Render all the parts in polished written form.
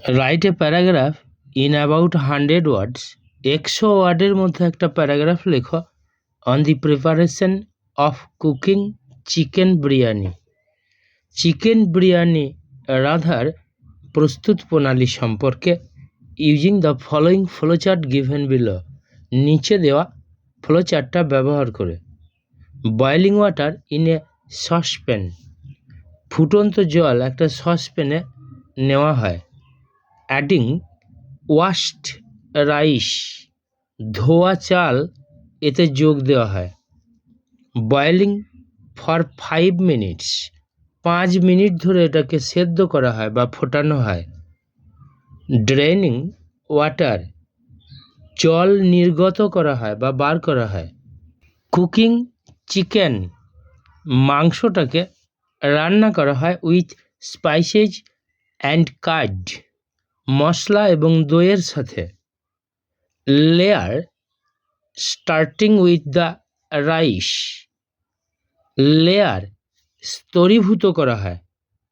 Right a paragraph in about 100 words. 100 ওয়ার্ডের মধ্যে একটা প্যারাগ্রাফ লেখো on the preparation of cooking chicken biryani. Chicken biryani রাঁধার প্রস্তুত প্রণালী সম্পর্কে using the following flowchart given below. নিচে দেওয়া ফ্লোচার্টটা ব্যবহার করে। Boiling water in a saucepan. ফুটন্ত জল একটা সসপ্যানে নেওয়া হয়। Adding washed rice. ধোয়া চাল এতে যোগ দেওয়া হয়। Boiling for 5 minutes. 5 মিনিট ধরে এটাকে সেদ্ধ করা হয় বা ফোটানো হয়। Draining water. জল নির্গত করা হয় বা বার করা হয়। Cooking chicken. মাংসটাকে রান্না করা হয় উইথ স্পাইসেস অ্যান্ড কার্ড। মশলা এবং দইয়ের সাথে। Layer starting with the rice. Layer স্তরীভূত করা হয়।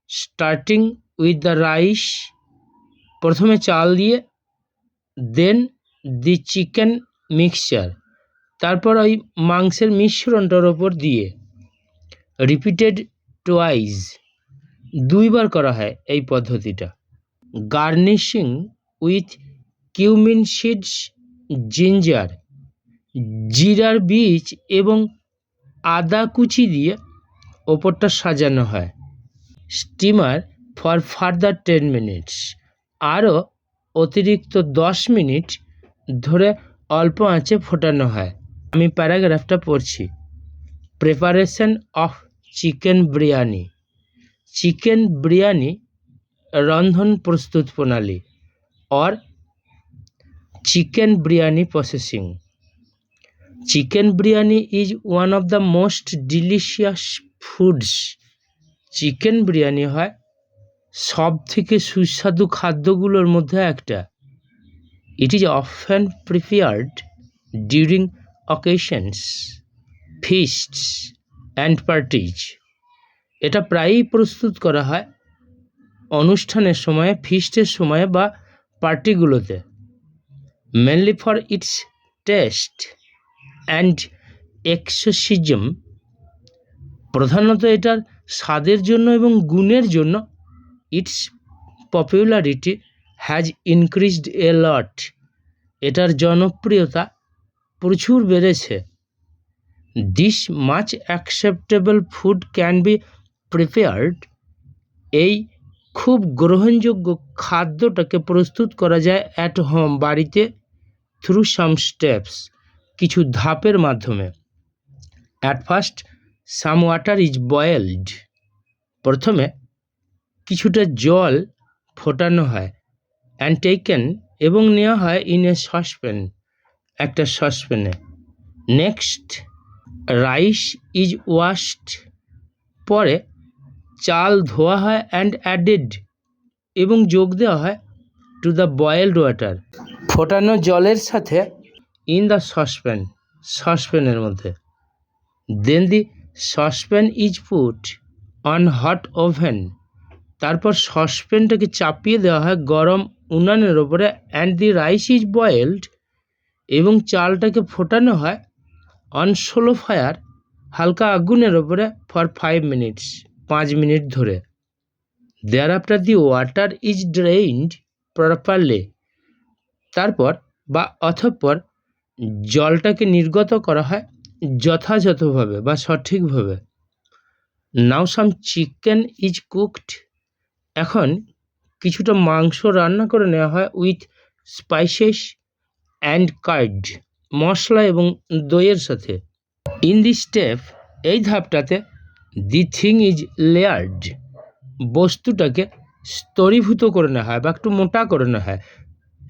স্টার্টিং উইথ দ্য রাইস, প্রথমে চাল দিয়ে, দেন দি চিকেন মিক্সচার, তারপর ওই মাংসের মিশ্রণটার ওপর দিয়ে। রিপিটেড টুয়াইস, দুইবার করা হয় এই পদ্ধতিটা। Garnishing with cumin seeds, ginger, জিরার বীজ এবং আদা কুচি দিয়ে ওপরটা সাজানো হয়। স্টিমার ফর ফার্দার 10 মিনিটস, আরও অতিরিক্ত 10 মিনিট ধরে অল্প আঁচে ফোটানো হয়। আমি প্যারাগ্রাফটা পড়ছি। Preparation of chicken biryani. Chicken biryani রন্ধন প্রস্তুত প্রণালী or chicken biryani processing. Chicken biryani is one of the most delicious foods. Chicken biryani হয় সব থেকে সুস্বাদু খাদ্যগুলোর মধ্যে একটা। It is often prepared during occasions, feasts and parties. এটা প্রায়ই প্রস্তুত করা হয় অনুষ্ঠানের সময়ে, ফিস্টের সময়ে বা পার্টিগুলোতে। Mainly for its taste and exorcism. প্রধানত এটার স্বাদের জন্য এবং গুণের জন্য। Its popularity has increased a lot. এটার জনপ্রিয়তা প্রচুর বেড়েছে। This much acceptable food can be prepared. এই খুব গ্রহণযোগ্য খাদ্যটাকে প্রস্তুত করা যায় অ্যাট হোম, বাড়িতে, থ্রু সাম স্টেপস, কিছু ধাপের মাধ্যমে। At first some water is boiled. প্রথমে কিছুটা জল ফোটানো হয়। অ্যান্ড টেকেন, এবং নেওয়া হয় ইন এ সসপ্যান, একটা সসপ্যানে। Next rice is washed. পরে চাল ধোয়া হয় অ্যান্ড অ্যাডেড, এবং যোগ দেওয়া হয় টু দ্য বয়েলড ওয়াটার, ফোটানো জলের সাথে। ইন দ্য সসপ্যান, সসপ্যানের মধ্যে। Then the saucepan is put on hot oven. তারপর সসপ্যানটাকে চাপিয়ে দেওয়া হয় গরম উনানের ওপরে। And the rice is boiled, এবং চালটাকে ফোটানো হয় অন স্লো ফায়ার, হালকা আগুনের ওপরে, ফর 5 মিনিটস, 5 মিনিট ধরে। Thereafter the water is drained properly. তারপর বা অতঃপর জলটাকে নির্গত করা হয় যথাযথভাবে বা সঠিকভাবে। নাও সাম চিকেন ইজ কুকড। এখন কিছুটা মাংস রান্না করে নেওয়া হয় উইথ স্পাইসেস অ্যান্ড কার্ড, মশলা এবং দইয়ের সাথে। ইন দিস স্টেপ, এই ধাপটাতে, দি থিং ইজ লেয়ার্ড। বস্তুটাকে স্তরীভূত করে নেওয়া হয় বা একটু মোটা করে নেওয়া হয়।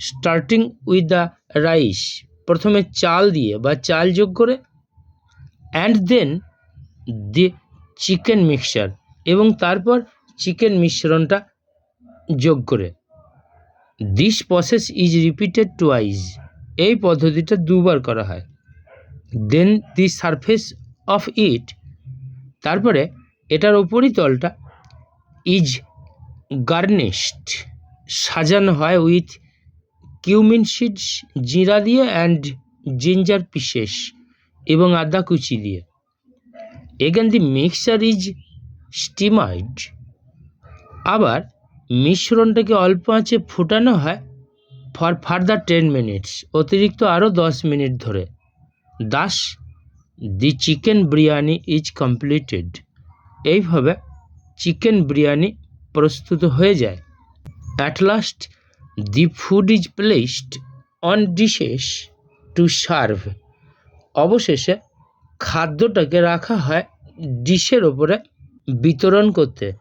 স্টার্টিং উইথ দ্য রাইস, প্রথমে চাল দিয়ে বা চাল যোগ করে। And then the chicken mixture, এবং তারপর চিকেন মিশ্রণটা যোগ করে। This process is repeated twice. এই পদ্ধতিটা দুবার করা হয়। দেন দি সারফেস অফ ইট, তারপরে এটার উপরিতলটা ইজ গার্নিশড। সাজানো হয় উইথ cumin seeds, জিরা দিয়ে অ্যান্ড জিঞ্জার পিসেস এবং আদা কুচি দিয়ে। এগেন দি মিক্সচার ইজ স্টিমাইড, আবার মিশ্রণটাকে অল্প আঁচে ফুটানো হয় ফর ফার্দার 10 মিনিটস, অতিরিক্ত আরও 10 মিনিট ধরে। দাস দি চিকেন বিরিয়ানি ইজ কমপ্লিটেড, এইভাবে চিকেন বিরিয়ানি প্রস্তুত হয়ে যায়। At last the food is placed on dishes to serve, অবশেষে খাদ্যটাকে রাখা হয় ডিশের ওপরে বিতরণ করতে।